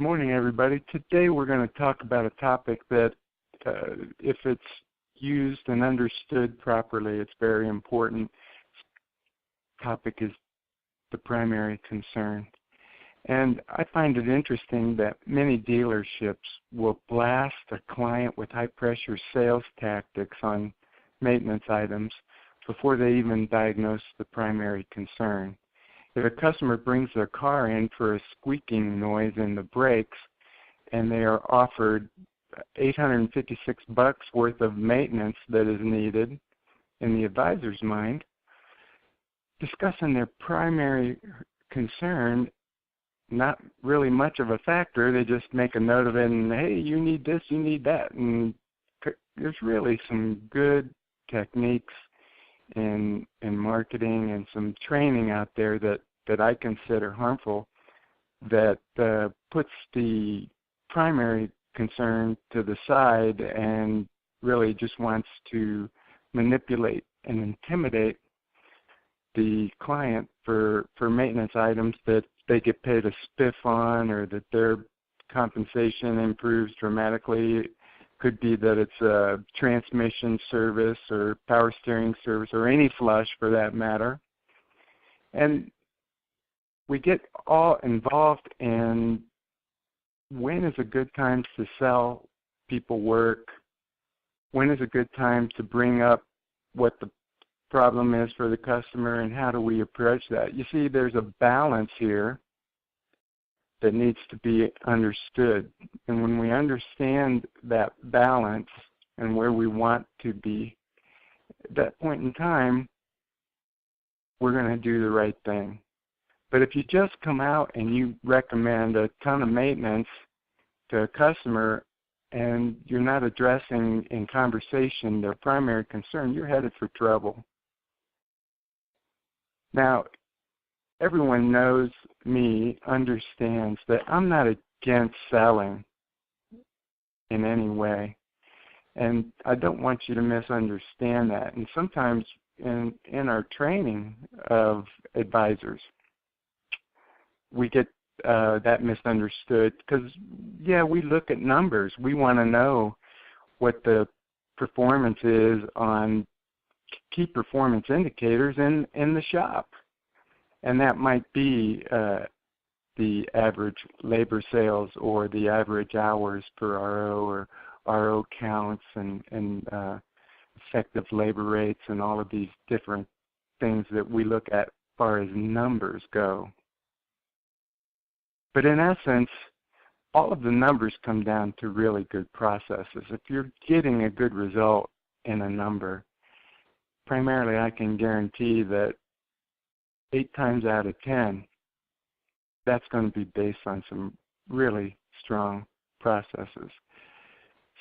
Good morning, everybody. Today we're going to talk about a topic that, if it's used and understood properly, it's very important. The topic is the primary concern. And I find it interesting that many dealerships will blast a client with high-pressure sales tactics on maintenance items before they even diagnose the primary concern. If a customer brings their car in for a squeaking noise in the brakes and they are offered $856 worth of maintenance that is needed, in the advisor's mind, discussing their primary concern, not really much of a factor. They just make a note of it and, hey, you need this, you need that. And there's really some good techniques in marketing and some training out there that I consider harmful, that puts the primary concern to the side and really just wants to manipulate and intimidate the client for maintenance items that they get paid a spiff on, or that their compensation improves dramatically. Could be that it's a transmission service or power steering service or any flush for that matter. And we get all involved in when is a good time to sell people work, when is a good time to bring up what the problem is for the customer, and how do we approach that. You see, there's a balance here that needs to be understood. And when we understand that balance and where we want to be, at that point in time, we're going to do the right thing. But if you just come out and you recommend a ton of maintenance to a customer and you're not addressing in conversation their primary concern, you're headed for trouble. Now, everyone knows me, understands that I'm not against selling in any way. And I don't want you to misunderstand that. And sometimes in our training of advisors, we get that misunderstood because, yeah, we look at numbers. We want to know what the performance is on key performance indicators in the shop. And that might be the average labor sales or the average hours per RO or RO counts and effective labor rates and all of these different things that we look at as far as numbers go. But in essence, all of the numbers come down to really good processes. If you're getting a good result in a number, primarily I can guarantee that 8 times out of 10, that's going to be based on some really strong processes.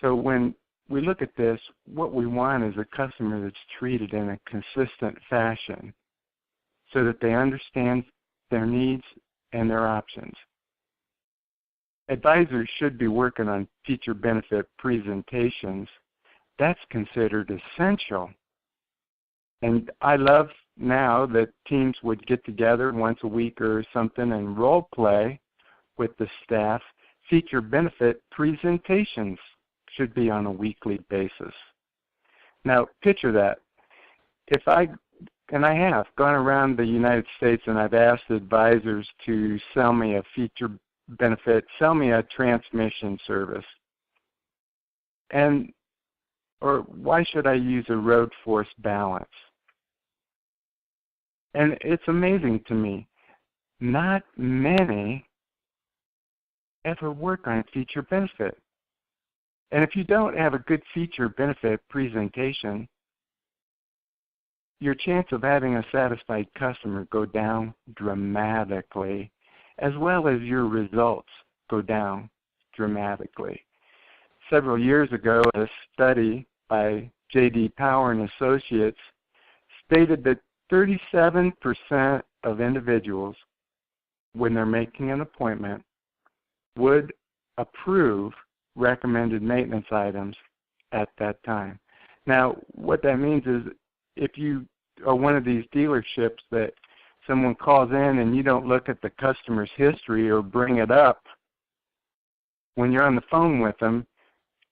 So when we look at this, what we want is a customer that's treated in a consistent fashion so that they understand their needs and their options. Advisors should be working on feature benefit presentations. That's considered essential. And I love now that teams would get together once a week or something and role play with the staff. Feature benefit presentations should be on a weekly basis. Now, picture that. If I have gone around the United States and I've asked advisors to sell me a feature benefit, sell me a transmission service, or why should I use a road force balance? And it's amazing to me, not many ever work on feature benefit. And if you don't have a good feature benefit presentation, your chance of having a satisfied customer go down dramatically, as well as your results go down dramatically. Several years ago, a study by J.D. Power and Associates stated that 37% of individuals, when they're making an appointment, would approve recommended maintenance items at that time. Now, what that means is if you are one of these dealerships that someone calls in and you don't look at the customer's history or bring it up when you're on the phone with them,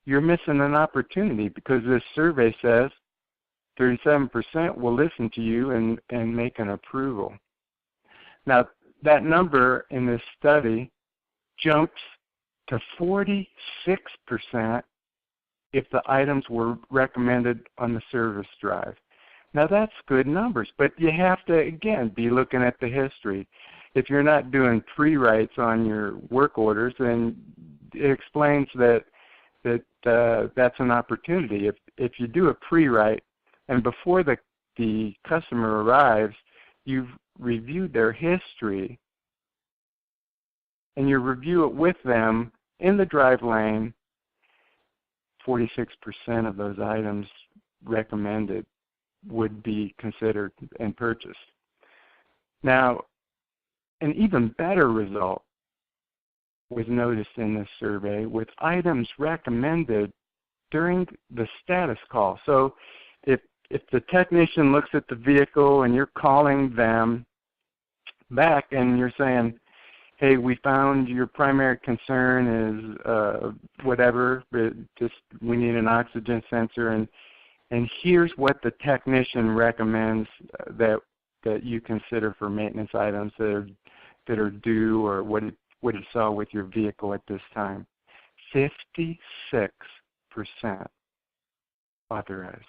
you're missing an opportunity because this survey says 37% will listen to you and make an approval. Now, that number in this study jumps to 46% if the items were recommended on the service drive. Now, that's good numbers, but you have to, again, be looking at the history. If you're not doing pre-writes on your work orders, then it explains that that's an opportunity. If you do a pre-write, and before the customer arrives, you've reviewed their history, and you review it with them in the drive lane, 46% of those items recommended would be considered and purchased. Now, an even better result was noticed in this survey with items recommended during the status call. So if the technician looks at the vehicle and you're calling them back and you're saying, hey, we found your primary concern is whatever, we need an oxygen sensor, and here's what the technician recommends that you consider for maintenance items that are due, or what it saw with your vehicle at this time. 56% authorized.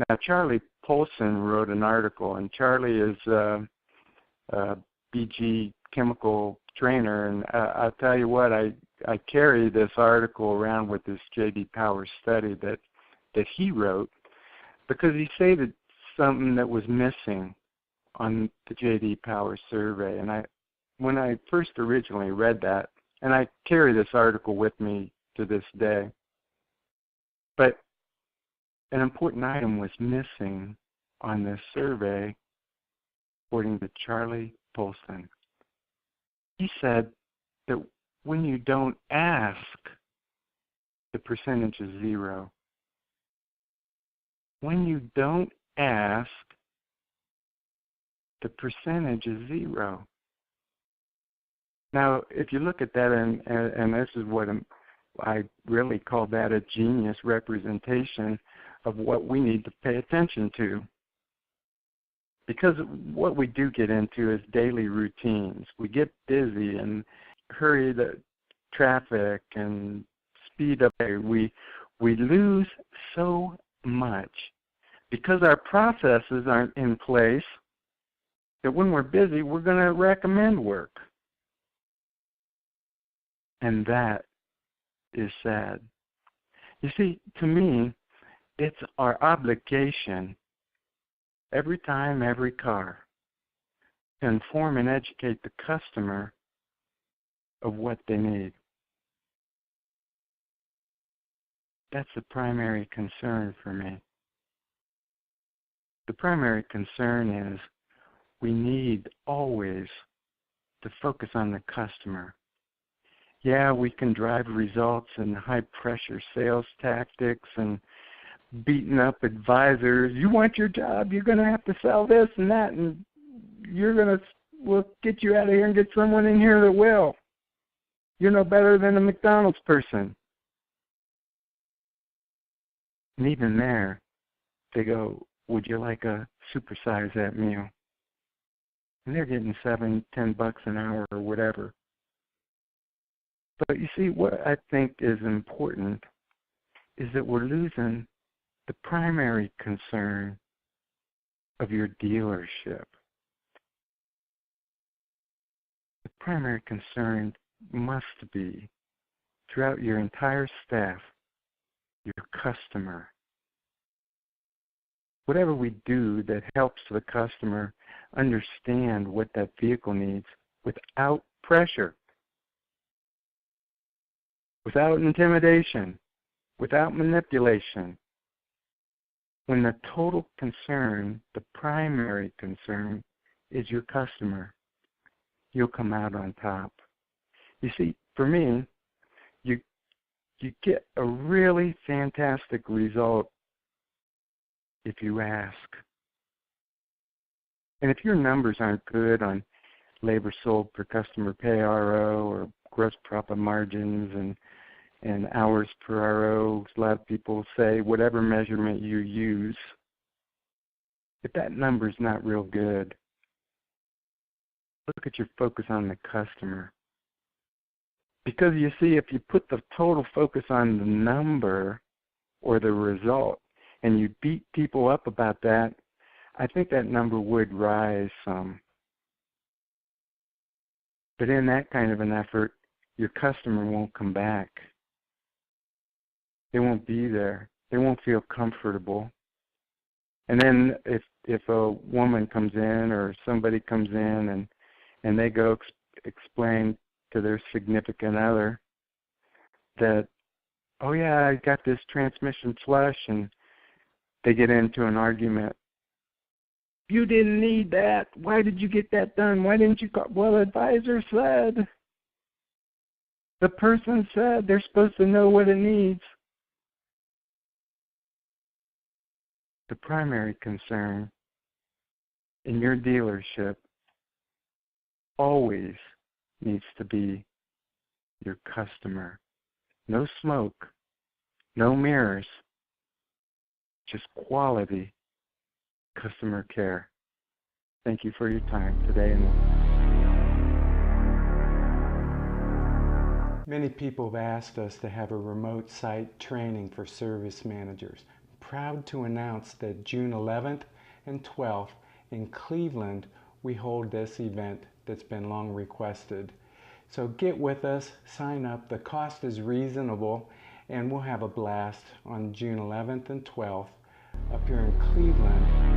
Now, Charlie Polson wrote an article, and Charlie is a BG chemical trainer, and I'll tell you what, I carry this article around with this J.D. Power study that he wrote, because he stated something that was missing on the J.D. Power survey. And when I first originally read that, and I carry this article with me to this day, but an important item was missing on this survey, according to Charlie Polson. He said that when you don't ask, the percentage is 0. When you don't ask, the percentage is 0. Now, if you look at that, and this is what I really call that a genius representation of what we need to pay attention to. Because what we do get into is daily routines. We get busy and hurry the traffic and speed up. We lose so much because our processes aren't in place that when we're busy, we're going to recommend work. And that is sad. You see, to me, it's our obligation every time, every car, to inform and educate the customer of what they need. That's the primary concern for me. The primary concern is we need always to focus on the customer. Yeah, we can drive results and high-pressure sales tactics and beating up advisors. You want your job, you're going to have to sell this and that, and we'll get you out of here and get someone in here that will. You're no better than a McDonald's person. And even there, they go, would you like to supersize that meal? And they're getting $7-10 an hour or whatever. But you see, what I think is important is that we're losing the primary concern of your dealership. The primary concern must be, throughout your entire staff, your customer. Whatever we do that helps the customer understand what that vehicle needs without pressure, without intimidation, without manipulation. When the total concern, the primary concern, is your customer, you'll come out on top. You see, for me, you get a really fantastic result if you ask. And if your numbers aren't good on labor sold per customer pay RO or gross profit margins and hours per RO. A lot of people say whatever measurement you use, if that number's not real good, look at your focus on the customer. Because you see, if you put the total focus on the number or the result and you beat people up about that, I think that number would rise some. But in that kind of an effort, your customer won't come back. They won't be there. They won't feel comfortable. And then if a woman comes in or somebody comes in and they go explain to their significant other that, oh yeah, I got this transmission flush, and they get into an argument. You didn't need that. Why did you get that done? Why didn't you call? Well, the advisor said. The person said they're supposed to know what it needs. The primary concern in your dealership always needs to be your customer. No smoke, no mirrors, just quality customer care. Thank you for your time today. Many people have asked us to have a remote site training for service managers. Proud to announce that June 11th and 12th in Cleveland, we hold this event that's been long requested. So get with us, sign up. The cost is reasonable, and we'll have a blast on June 11th and 12th up here in Cleveland.